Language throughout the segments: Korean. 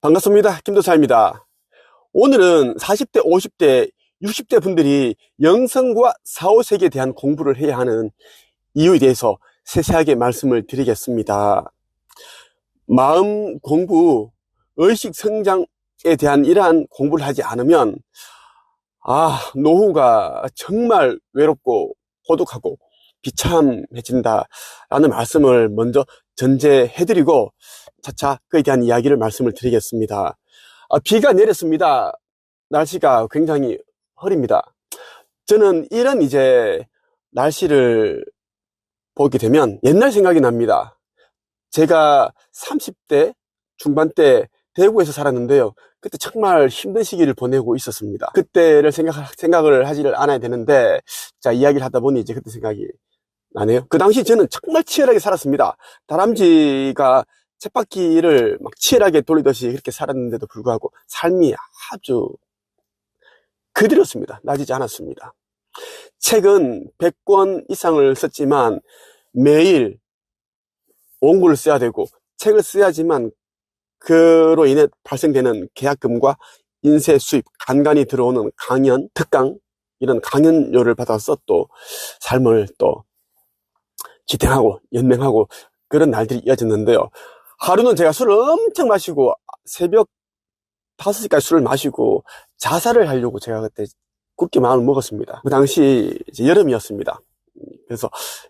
반갑습니다. 김도사입니다. 오늘은 40대, 50대, 60대 분들이 영성과 사후세계에 대한 공부를 해야 하는 이유에 대해서 세세하게 말씀을 드리겠습니다. 마음 공부, 의식 성장에 대한 이러한 공부를 하지 않으면 노후가 정말 외롭고 고독하고 비참해진다라는 말씀을 먼저 전제해드리고 차차 그에 대한 이야기를 말씀을 드리겠습니다. 비가 내렸습니다. 날씨가 굉장히 흐립니다. 저는 이런 날씨를 보게 되면 옛날 생각이 납니다. 제가 30대 중반 때 대구에서 살았는데요. 그때 정말 힘든 시기를 보내고 있었습니다. 그때를 생각을 하지를 않아야 되는데, 자, 이야기를 하다 보니 이제 그때 생각이 나네요. 그 당시 저는 정말 치열하게 살았습니다. 다람쥐가 쳇바퀴를 막 치열하게 돌리듯이 그렇게 살았는데도 불구하고 삶이 아주 그대로였습니다. 나아지지 않았습니다. 책은 100권 이상을 썼지만 매일 원고를 써야 되고 책을 써야지만 그로 인해 발생되는 계약금과 인쇄 수입, 간간히 들어오는 강연, 특강 이런 강연료를 받아서 또 삶을 또 지탱하고 연맹하고 그런 날들이 이어졌는데요. 하루는 제가 술을 엄청 마시고 새벽 5시까지 술을 마시고 자살을 하려고 제가 그때 굳게 마음을 먹었습니다. 그 당시 이제 여름이었습니다. 그래서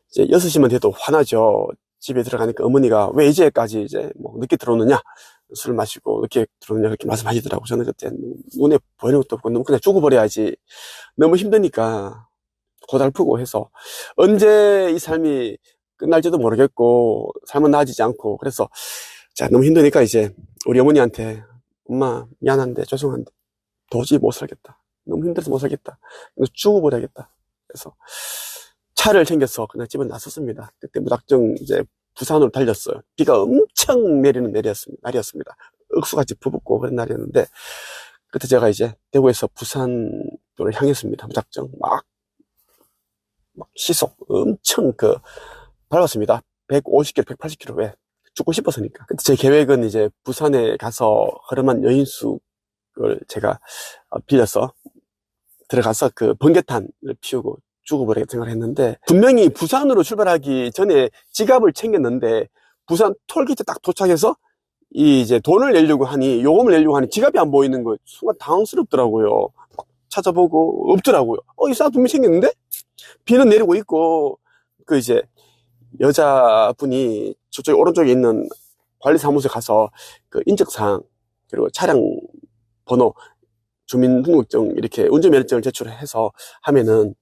이제 6시만 돼도 화나죠. 집에 들어가니까 어머니가 왜 이제까지 늦게 들어오느냐, 술을 마시고 늦게 들어오느냐 그렇게 말씀하시더라고요. 저는 그때 눈에 보이는 것도 없고 너무 그냥 죽어버려야지, 너무 힘드니까 고달프고 해서 언제 이 삶이 끝날지도 모르겠고 삶은 나아지지 않고, 그래서 너무 힘드니까 이제 우리 어머니한테 엄마 미안한데 죄송한데 도저히 못 살겠다, 너무 힘들어서 못 살겠다, 죽어버려야겠다. 그래서 차를 챙겨서 그냥 집에 나섰습니다. 그때 무작정 이제 부산으로 달렸어요. 비가 엄청 내리는 날이었습니다. 억수같이 부붙고 그런 날이었는데, 그때 제가 이제 대구에서 부산도를 향했습니다. 무작정 막 시속 엄청 밟았습니다. 150km, 180km에 죽고 싶어서니까. 그때 제 계획은 이제 부산에 가서 허름한 여인숙을 제가 빌려서 들어가서 그 번개탄을 피우고 죽어버리겠다 생각을 했는데, 분명히 부산으로 출발하기 전에 지갑을 챙겼는데 부산 톨게이트 딱 도착해서 돈을 내려고 하니, 요금을 내려고 하니 지갑이 안 보이는 거예요. 순간 당황스럽더라고요. 막 찾아보고 없더라고요. 이 사람 분명히 챙겼는데? 비는 내리고 있고, 여자분이 저쪽 오른쪽에 있는 관리사무소에 가서 그 인적사항 그리고 차량 번호, 주민등록증 이렇게 운전면허증을 제출해서 하면은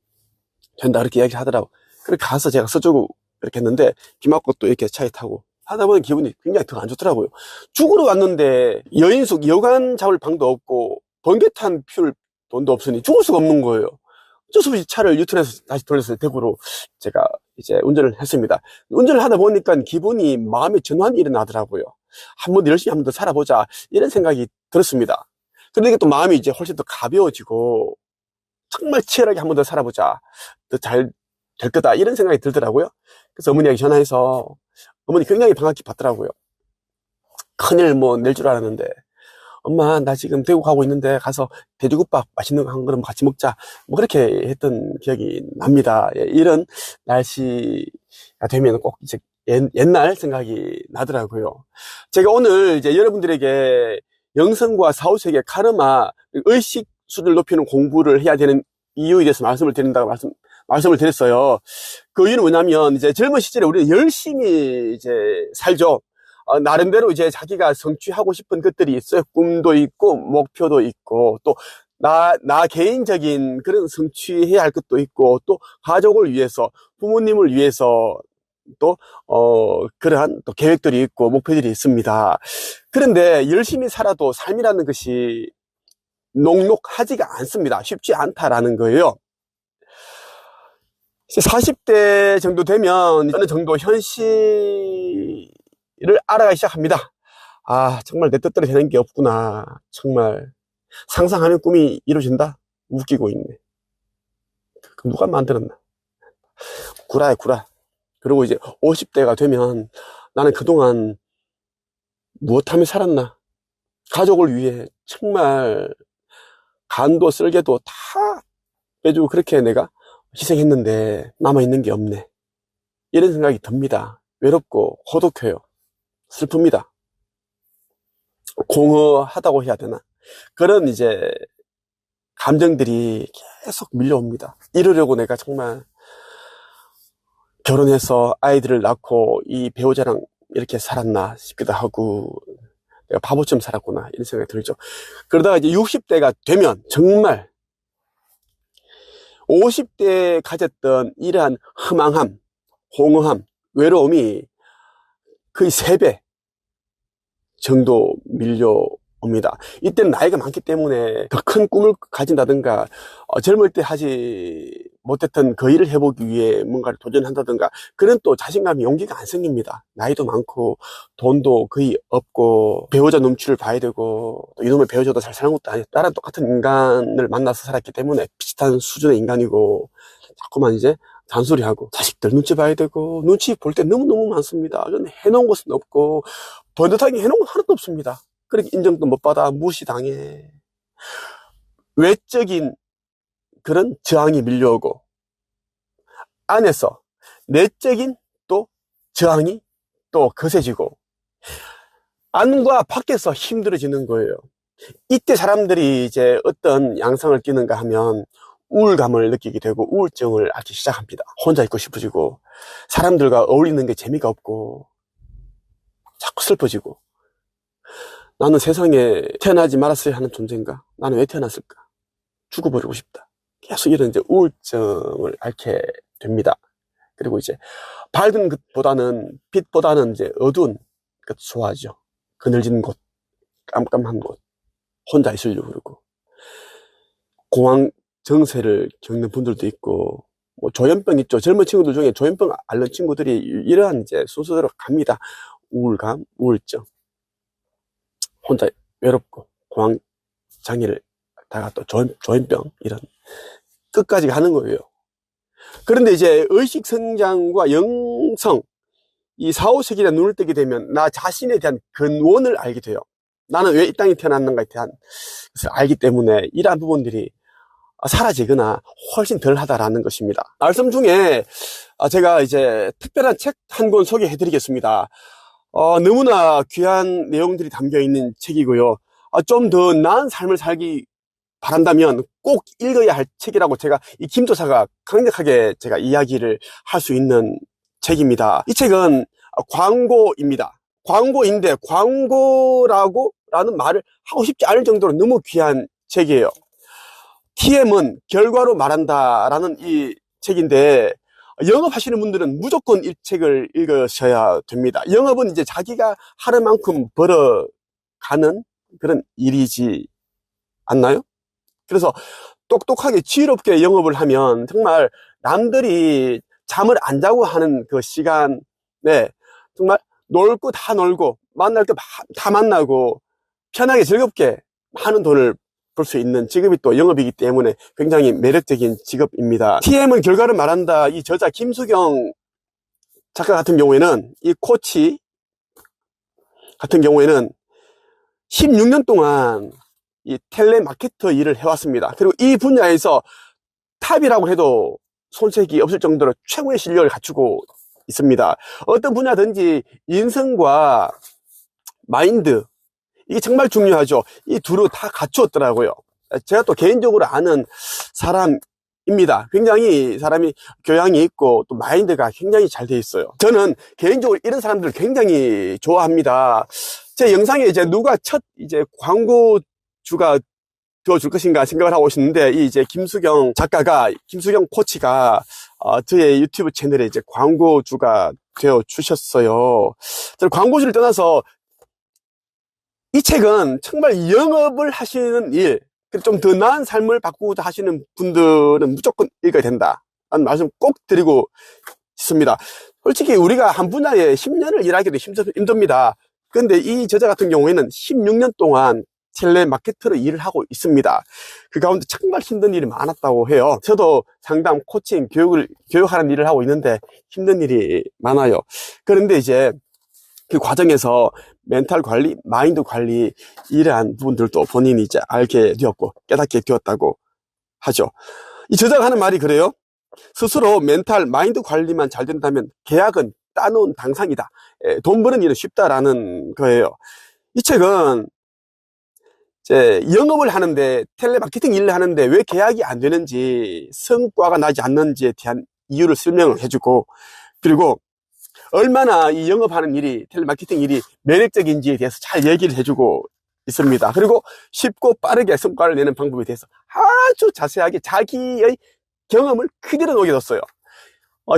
된다 그렇게 이야기를 하더라고. 그렇게 가서 제가 써주고 이렇게 했는데 비 맞고 또 이렇게 차에 타고 하다 보니 기분이 굉장히 더 안 좋더라고요. 죽으러 왔는데 여인숙 여관 잡을 방도 없고 번개탄 피울 돈도 없으니 죽을 수가 없는 거예요. 어쩔 수 없이 차를 유턴해서 다시 돌려서 대구로 제가 이제 운전을 했습니다. 운전을 하다 보니까 기분이, 마음의 전환이 일어나더라고요. 열심히 한 번 더 살아보자 이런 생각이 들었습니다. 그러니까 또 마음이 이제 훨씬 더 가벼워지고 정말 치열하게 한 번 더 살아보자, 더 잘 될 거다 이런 생각이 들더라고요. 그래서 어머니에게 전화해서 어머니 굉장히 반갑게 받더라고요. 큰일 낼 줄 알았는데, 엄마 나 지금 대구 가고 있는데 가서 돼지국밥 맛있는 거 한 그릇 같이 먹자, 그렇게 했던 기억이 납니다. 이런 날씨가 되면 꼭 이제 옛날 생각이 나더라고요. 제가 오늘 이제 여러분들에게 영성과 사후세계, 카르마, 의식수를 높이는 공부를 해야 되는 이유에 대해서 말씀을 드린다고 말씀을 드렸어요. 그 이유는 뭐냐면, 이제 젊은 시절에 우리는 열심히 이제 살죠. 나름대로 이제 자기가 성취하고 싶은 것들이 있어요. 꿈도 있고 목표도 있고, 또 나 개인적인 그런 성취해야 할 것도 있고, 또 가족을 위해서, 부모님을 위해서 또 그러한 또 계획들이 있고 목표들이 있습니다. 그런데 열심히 살아도 삶이라는 것이 녹록하지가 않습니다. 쉽지 않다라는 거예요. 40대 정도 되면 어느 정도 현실을 알아가기 시작합니다. 정말 내 뜻대로 되는 게 없구나. 정말 상상하는 꿈이 이루어진다? 웃기고 있네. 누가 만들었나? 구라야, 구라. 그리고 이제 50대가 되면 나는 그동안 무엇하며 살았나? 가족을 위해 정말 간도 쓸개도 다 빼주고 그렇게 내가 희생했는데 남아있는 게 없네. 이런 생각이 듭니다. 외롭고 고독해요. 슬픕니다. 공허하다고 해야 되나? 그런 이제 감정들이 계속 밀려옵니다. 이러려고 내가 정말 결혼해서 아이들을 낳고 이 배우자랑 이렇게 살았나 싶기도 하고, 내가 바보처럼 살았구나 이런 생각이 들죠. 그러다가 이제 60대가 되면 정말 50대에 가졌던 이러한 허망함, 공허함, 외로움이 거의 3배 정도 밀려옵니다. 이때는 나이가 많기 때문에 더 큰 꿈을 가진다든가, 젊을 때 하지 못했던 그 일을 해보기 위해 뭔가를 도전한다든가, 그런 또 자신감이, 용기가 안 생깁니다. 나이도 많고 돈도 거의 없고 배우자 눈치를 봐야 되고, 또 이놈의 배우자도 잘 사는 것도 아니고 나랑 똑같은 인간을 만나서 살았기 때문에 비슷한 수준의 인간이고, 자꾸만 이제 잔소리하고 자식들 눈치 봐야 되고, 눈치 볼 때 너무너무 많습니다. 해놓은 것은 없고 번듯하게 해놓은 건 하나도 없습니다. 그렇게 인정도 못 받아 무시당해. 외적인 그런 저항이 밀려오고, 안에서 내적인 또 저항이 또 거세지고, 안과 밖에서 힘들어지는 거예요. 이때 사람들이 이제 어떤 양상을 띠는가 하면 우울감을 느끼게 되고 우울증을 앓기 시작합니다. 혼자 있고 싶어지고, 사람들과 어울리는 게 재미가 없고 자꾸 슬퍼지고, 나는 세상에 태어나지 말았어야 하는 존재인가? 나는 왜 태어났을까? 죽어버리고 싶다. 계속 이런 이제 우울증을 앓게 됩니다. 그리고 이제 밝은 것보다는, 빛보다는 이제 어두운 것 좋아하죠. 그늘진 곳, 깜깜한 곳, 혼자 있으려고 그러고, 공황 정세를 겪는 분들도 있고, 뭐 조현병 있죠. 젊은 친구들 중에 조현병 앓는 친구들이 이러한 이제 순서대로 갑니다. 우울감, 우울증, 혼자 외롭고 공황 장애를 다가 또 조현병, 이런 끝까지 가는 거예요. 그런데 이제 의식 성장과 영성, 이 4, 5세기에 눈을 뜨게 되면 나 자신에 대한 근원을 알게 돼요. 나는 왜 이 땅에 태어났는가에 대한 것을 알기 때문에 이러한 부분들이 사라지거나 훨씬 덜 하다라는 것입니다. 말씀 중에 제가 이제 특별한 책 한 권 소개해 드리겠습니다. 너무나 귀한 내용들이 담겨 있는 책이고요. 좀 더 나은 삶을 살기 바란다면 꼭 읽어야 할 책이라고 제가, 이 김도사가 강력하게 제가 이야기를 할 수 있는 책입니다. 이 책은 광고입니다. 광고인데 광고라는 말을 하고 싶지 않을 정도로 너무 귀한 책이에요. TM은 결과로 말한다라는 이 책인데, 영업하시는 분들은 무조건 이 책을 읽으셔야 됩니다. 영업은 이제 자기가 하루만큼 벌어가는 그런 일이지 않나요? 그래서 똑똑하게 지혜롭게 영업을 하면 정말 남들이 잠을 안 자고 하는 그 시간에 정말 놀 거 다 놀고 만날 거 다 만나고 편하게 즐겁게 많은 돈을 벌 수 있는 직업이 또 영업이기 때문에 굉장히 매력적인 직업입니다. TM은 결과를 말한다. 이 저자 김수경 작가 같은 경우에는, 이 코치 같은 경우에는 16년 동안 이 텔레마케터 일을 해왔습니다. 그리고 이 분야에서 탑이라고 해도 손색이 없을 정도로 최고의 실력을 갖추고 있습니다. 어떤 분야든지 인성과 마인드, 이게 정말 중요하죠. 이 둘을 다 갖추었더라고요. 제가 또 개인적으로 아는 사람입니다. 굉장히 사람이 교양이 있고 또 마인드가 굉장히 잘 돼 있어요. 저는 개인적으로 이런 사람들을 굉장히 좋아합니다. 제 영상에 이제 누가 첫 이제 광고주가 되어줄 것인가 생각을 하고 오시는데, 이 이제 김수경 작가가, 김수경 코치가 저의 유튜브 채널에 이제 광고주가 되어 주셨어요. 저는 광고주를 떠나서 이 책은 정말 영업을 하시는 일, 좀 더 나은 삶을 바꾸고자 하시는 분들은 무조건 읽어야 된다 라는 말씀 꼭 드리고 싶습니다. 솔직히 우리가 한 분야에 10년을 일하기도 힘듭니다. 그런데 이 저자 같은 경우에는 16년 동안 텔레마케터로 일을 하고 있습니다. 그 가운데 정말 힘든 일이 많았다고 해요. 저도 상담, 코칭, 교육하는 일을 하고 있는데 힘든 일이 많아요. 그런데 이제 그 과정에서 멘탈 관리, 마인드 관리, 이러한 부분들도 본인이 이제 알게 되었고 깨닫게 되었다고 하죠. 이 저자가 하는 말이 그래요. 스스로 멘탈, 마인드 관리만 잘 된다면 계약은 따놓은 당상이다. 돈 버는 일은 쉽다라는 거예요. 이 책은 이제 영업을 하는데, 텔레마케팅 일을 하는데 왜 계약이 안 되는지, 성과가 나지 않는지에 대한 이유를 설명을 해주고, 그리고 얼마나 이 영업하는 일이, 텔레마케팅 일이 매력적인지에 대해서 잘 얘기를 해주고 있습니다. 그리고 쉽고 빠르게 성과를 내는 방법에 대해서 아주 자세하게 자기의 경험을 그대로 녹여뒀어요.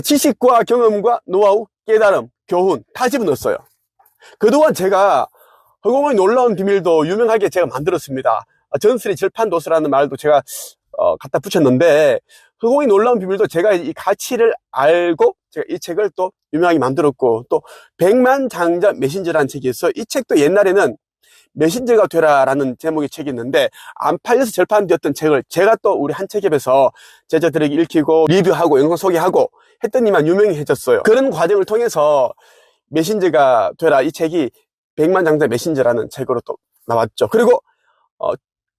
지식과 경험과 노하우, 깨달음, 교훈 다 집어넣었어요. 그동안 제가 허공의 놀라운 비밀도 유명하게 제가 만들었습니다. 전설의 절판도서라는 말도 제가 갖다 붙였는데, 허공의 놀라운 비밀도 제가 이 가치를 알고 제가 이 책을 또 유명하게 만들었고, 또 백만장자 메신저라는 책이 있어요. 이 책도 옛날에는 메신저가 되라라는 제목의 책이 있는데, 안 팔려서 절판되었던 책을 제가 또 우리 한책협에서 제자들에게 읽히고 리뷰하고 영상 소개하고 했더니만 유명해졌어요. 그런 과정을 통해서 메신저가 되라, 이 책이 백만장자 메신저라는 책으로 또 나왔죠. 그리고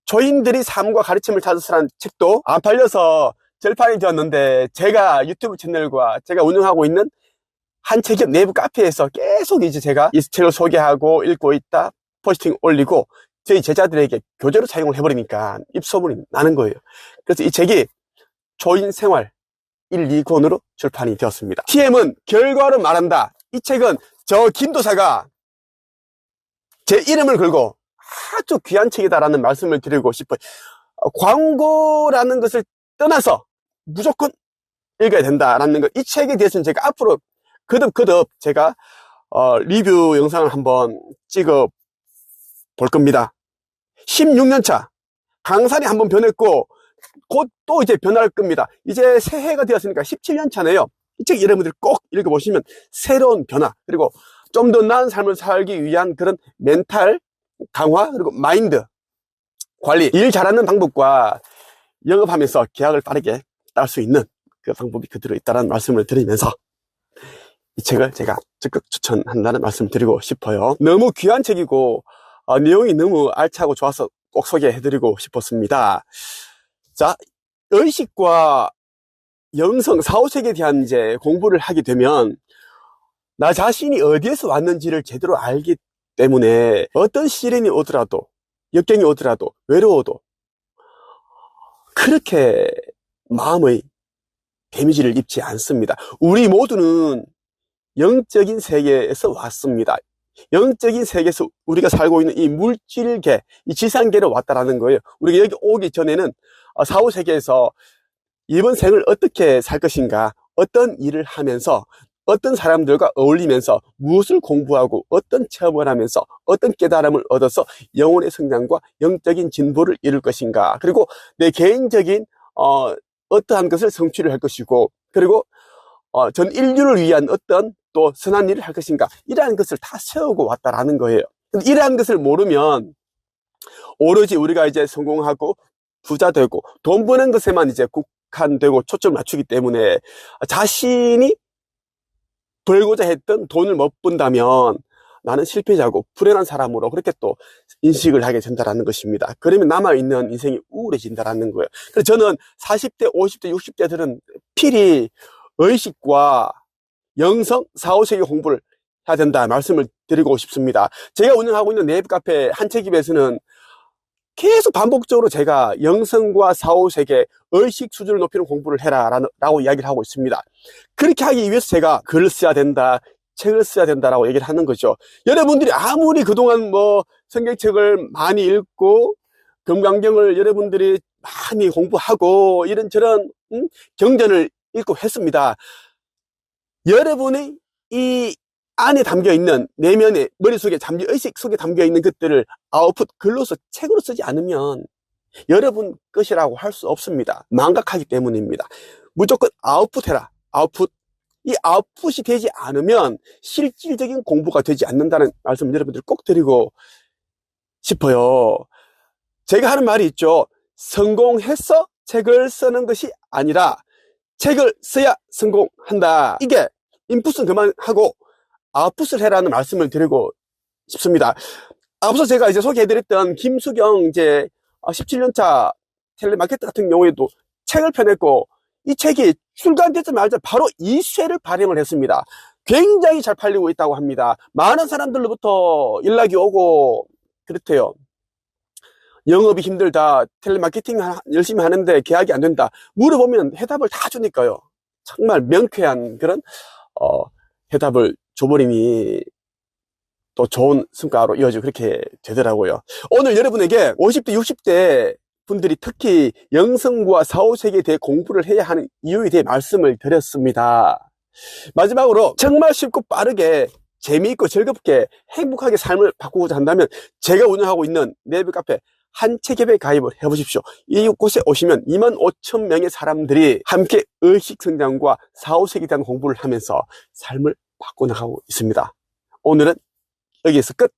조인들이 삶과 가르침을 찾았으라는 책도 안 팔려서 절판이 되었는데, 제가 유튜브 채널과 제가 운영하고 있는 한책협 내부 카페에서 계속 이제 제가 이 책을 소개하고 읽고 있다, 포스팅 올리고 저희 제자들에게 교재로 사용을 해버리니까 입소문이 나는 거예요. 그래서 이 책이 조인생활 1, 2권으로 출판이 되었습니다. TM은 결과로 말한다. 이 책은 저 김도사가 제 이름을 걸고 아주 귀한 책이다라는 말씀을 드리고 싶어요. 광고라는 것을 떠나서 무조건 읽어야 된다라는 것, 이 책에 대해서는 제가 앞으로 거듭 제가 리뷰 영상을 한번 찍어 볼 겁니다. 16년차 강산이 한번 변했고 곧 또 이제 변할 겁니다. 이제 새해가 되었으니까 17년차네요. 이 책 여러분들 꼭 읽어보시면 새로운 변화, 그리고 좀 더 나은 삶을 살기 위한 그런 멘탈 강화, 그리고 마인드 관리, 일 잘하는 방법과 영업하면서 계약을 빠르게 딸 수 있는 그 방법이 그대로 있다는 말씀을 드리면서 이 책을 제가 적극 추천한다는 말씀을 드리고 싶어요. 너무 귀한 책이고 내용이 너무 알차고 좋아서 꼭 소개해드리고 싶었습니다. 자, 의식과 영성, 사후세계에 대한 이제 공부를 하게 되면 나 자신이 어디에서 왔는지를 제대로 알기 때문에 어떤 시련이 오더라도, 역경이 오더라도, 외로워도 그렇게 마음의 데미지를 입지 않습니다. 우리 모두는 영적인 세계에서 왔습니다. 영적인 세계에서 우리가 살고 있는 이 물질계, 이 지상계로 왔다라는 거예요. 우리가 여기 오기 전에는 사후세계에서 이번 생을 어떻게 살 것인가, 어떤 일을 하면서, 어떤 사람들과 어울리면서, 무엇을 공부하고, 어떤 체험을 하면서, 어떤 깨달음을 얻어서 영혼의 성장과 영적인 진보를 이룰 것인가, 그리고 내 개인적인 어떠한 것을 성취를 할 것이고, 그리고 전 인류를 위한 어떤 또 선한 일을 할 것인가, 이러한 것을 다 세우고 왔다라는 거예요. 근데 이러한 것을 모르면 오로지 우리가 이제 성공하고 부자 되고 돈 버는 것에만 이제 국한되고 초점을 맞추기 때문에 자신이 벌고자 했던 돈을 못 번다면 나는 실패자고 불행한 사람으로 그렇게 또 인식을 하게 된다는 것입니다. 그러면 남아있는 인생이 우울해진다는 거예요. 그래서 저는 40대, 50대, 60대들은 필히 의식과 영성, 사후세계 공부를 해야 된다 말씀을 드리고 싶습니다. 제가 운영하고 있는 네이버 카페 한책입에서는 계속 반복적으로 제가 영성과 사후세계, 의식 수준을 높이는 공부를 해라 라고 이야기를 하고 있습니다. 그렇게 하기 위해서 제가 글을 써야 된다, 책을 써야 된다라고 얘기를 하는 거죠. 여러분들이 아무리 그동안 성경책을 많이 읽고 금강경을 여러분들이 많이 공부하고 이런저런 경전을 읽고 했습니다. 여러분의 이 안에 담겨있는, 내면에, 머릿속에 의식 속에 담겨있는 것들을 아웃풋, 글로서, 책으로 쓰지 않으면 여러분 것이라고 할 수 없습니다. 망각하기 때문입니다. 무조건 아웃풋해라. 아웃풋. 이 아웃풋이 되지 않으면 실질적인 공부가 되지 않는다는 말씀을 여러분들 꼭 드리고 싶어요. 제가 하는 말이 있죠. 성공해서 책을 쓰는 것이 아니라 책을 써야 성공한다. 이게 인풋은 그만하고 아웃풋을 해라는 말씀을 드리고 싶습니다. 앞서 제가 이제 소개해드렸던 김수경 이제 17년차 텔레마케터 같은 경우에도 책을 펴냈고, 이 책이 출간되자마자 바로 2쇄를 발행을 했습니다. 굉장히 잘 팔리고 있다고 합니다. 많은 사람들로부터 연락이 오고 그렇대요. 영업이 힘들다, 텔레마케팅 열심히 하는데 계약이 안 된다 물어보면 해답을 다 주니까요. 정말 명쾌한 그런 해답을 줘버리니 또 좋은 성과로 이어지고 그렇게 되더라고요. 오늘 여러분에게 50대 60대 분들이 특히 영성과 사후세계에 대해 공부를 해야 하는 이유에 대해 말씀을 드렸습니다. 마지막으로 정말 쉽고 빠르게 재미있고 즐겁게 행복하게 삶을 바꾸고자 한다면 제가 운영하고 있는 네이버 카페 한책협에 가입을 해보십시오. 이곳에 오시면 25,000명의 사람들이 함께 의식성장과 사후세계에 대한 공부를 하면서 삶을 바꿔나가고 있습니다. 오늘은 여기에서 끝!